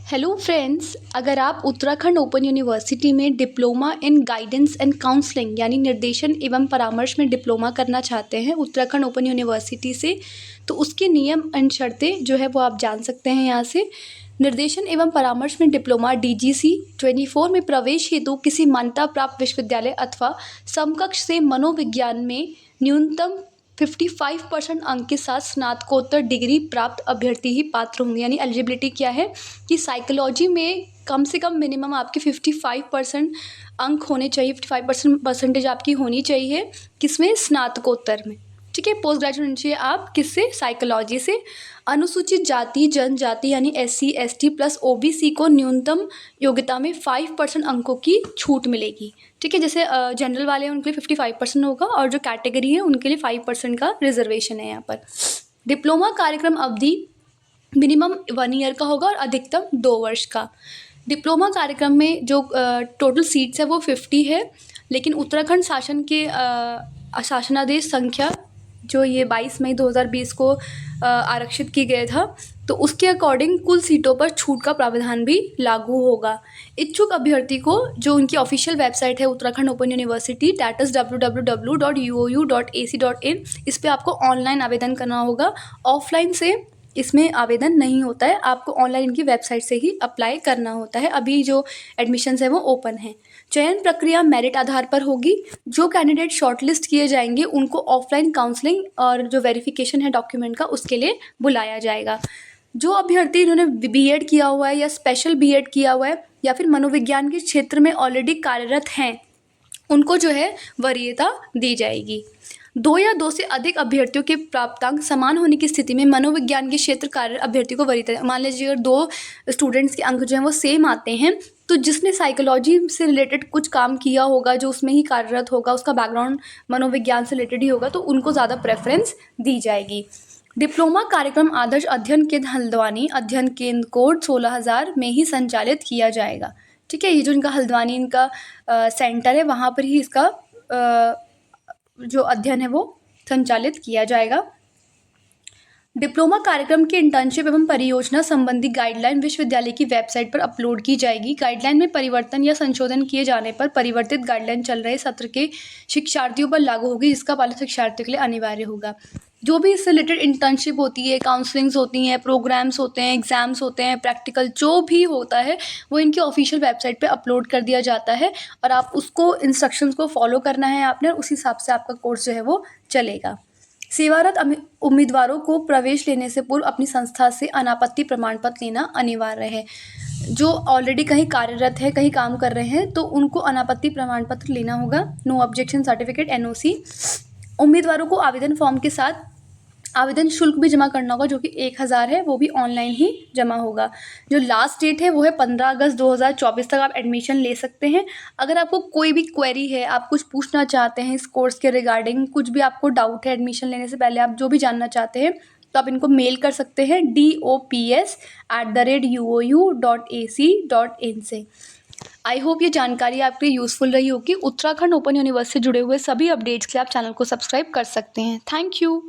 Hello friends, अगर आप Uttarakhand open university में diploma in guidance and counselling यानी निर्देशन एवं परामर्श में डिप्लोमा करना चाहते हैं उत्तराखंड ओपन यूनिवर्सिटी से, तो उसके नियम एंड शर्तें जो है वो आप जान सकते हैं यहाँ से। निर्देशन एवं परामर्श में डिप्लोमा DGC 24 में प्रवेश हेतु किसी मान्यता प्राप्त विश्वविद्यालय अथवा समकक्ष से मनोविज्ञान में न्यूनतम 55% अंक के साथ स्नातकोत्तर डिग्री प्राप्त अभ्यर्थी ही पात्र होंगे। यानी एलिजिबिलिटी क्या है कि साइकोलॉजी में कम से कम मिनिमम आपके 55% अंक होने चाहिए, 55% परसेंटेज आपकी होनी चाहिए किसमें, स्नातकोत्तर में। ठीक है, पोस्ट ग्रेजुएट होनी चाहिए आप किससे, साइकोलॉजी से। अनुसूचित जाति जनजाति यानी SC ST प्लस OBC को न्यूनतम योग्यता में 5% अंकों की छूट मिलेगी। ठीक है, जैसे जनरल वाले हैं उनके लिए 55% होगा और जो कैटेगरी है उनके लिए 5% का रिजर्वेशन है यहाँ पर। डिप्लोमा कार्यक्रम अवधि मिनिमम 1 ईयर का होगा और अधिकतम 2 वर्ष का। डिप्लोमा कार्यक्रम में जो टोटल सीट्स है वो 50 है, लेकिन उत्तराखंड शासन के शासनादेश संख्या जो ये 22 मई 2020 को आरक्षित की गया था, तो उसके अकॉर्डिंग कुल सीटों पर छूट का प्रावधान भी लागू होगा। इच्छुक अभ्यर्थी को जो उनकी ऑफिशियल वेबसाइट है उत्तराखंड ओपन यूनिवर्सिटी www.uou.ac.in, इस पर आपको ऑनलाइन आवेदन करना होगा। ऑफलाइन से इसमें आवेदन नहीं होता है, आपको ऑनलाइन इनकी वेबसाइट से ही अप्लाई करना होता है। अभी जो एडमिशन्स है वो ओपन है। चयन प्रक्रिया मेरिट आधार पर होगी। जो कैंडिडेट शॉर्टलिस्ट किए जाएंगे उनको ऑफलाइन काउंसलिंग और जो वेरिफिकेशन है डॉक्यूमेंट का उसके लिए बुलाया जाएगा। जो अभ्यर्थी इन्होंने BEd किया हुआ है या स्पेशल BEd किया हुआ है या फिर मनोविज्ञान के क्षेत्र में ऑलरेडी कार्यरत हैं, उनको जो है वरीयता दी जाएगी। 2 या 2 से अधिक अभ्यर्थियों के प्राप्तांक समान होने की स्थिति में मनोविज्ञान के क्षेत्र कार्यरत अभ्यर्थी को वरीयता। मान लीजिए अगर 2 स्टूडेंट्स के अंक जो हैं वो सेम आते हैं, तो जिसने साइकोलॉजी से रिलेटेड कुछ काम किया होगा, जो उसमें ही कार्यरत होगा, उसका बैकग्राउंड मनोविज्ञान से रिलेटेड ही होगा, तो उनको ज़्यादा प्रेफरेंस दी जाएगी। डिप्लोमा कार्यक्रम आदर्श अध्ययन केंद्र हल्द्वानी अध्ययन केंद्र कोड 16,000 में ही संचालित किया जाएगा। ठीक है, ये जो इनका हल्द्वानी इनका सेंटर है वहाँ पर ही इसका जो अध्ययन है वो संचालित किया जाएगा। डिप्लोमा कार्यक्रम की इंटर्नशिप एवं परियोजना संबंधी गाइडलाइन विश्वविद्यालय की वेबसाइट पर अपलोड की जाएगी। गाइडलाइन में परिवर्तन या संशोधन किए जाने पर परिवर्तित गाइडलाइन चल रहे सत्र के शिक्षार्थियों पर लागू होगी, जिसका पालन शिक्षार्थियों के लिए अनिवार्य होगा। जो भी इससे रिलेटेड इंटर्नशिप होती है, काउंसलिंग्स होती हैं, प्रोग्राम्स होते हैं, एग्जाम्स होते हैं, प्रैक्टिकल जो भी होता है वो इनकी ऑफिशियल वेबसाइट पे अपलोड कर दिया जाता है और आप उसको इंस्ट्रक्शंस को फॉलो करना है आपने, उस हिसाब से आपका कोर्स जो है वो चलेगा। सेवारत उम्मीदवारों को प्रवेश लेने से पूर्व अपनी संस्था से अनापत्ति प्रमाण पत्र लेना अनिवार्य है। जो ऑलरेडी कहीं कार्यरत है, कहीं काम कर रहे हैं, तो उनको अनापत्ति प्रमाण पत्र लेना होगा। No objection certificate NOC। उम्मीदवारों को आवेदन फॉर्म के साथ आवेदन शुल्क भी जमा करना होगा, जो कि 1,000 है, वो भी ऑनलाइन ही जमा होगा। जो लास्ट डेट है वो है 15 अगस्त 2024 तक आप एडमिशन ले सकते हैं। अगर आपको कोई भी क्वेरी है, आप कुछ पूछना चाहते हैं इस कोर्स के रिगार्डिंग, कुछ भी आपको डाउट है एडमिशन लेने से पहले, आप जो भी जानना चाहते हैं, तो आप इनको मेल कर सकते हैं dops@uou.ac.in से। आई होप ये जानकारी आपके लिए यूज़फुल रही होगी। उत्तराखंड ओपन यूनिवर्सिटी से जुड़े हुए सभी अपडेट्स के लिए आप चैनल को सब्सक्राइब कर सकते हैं। Thank you.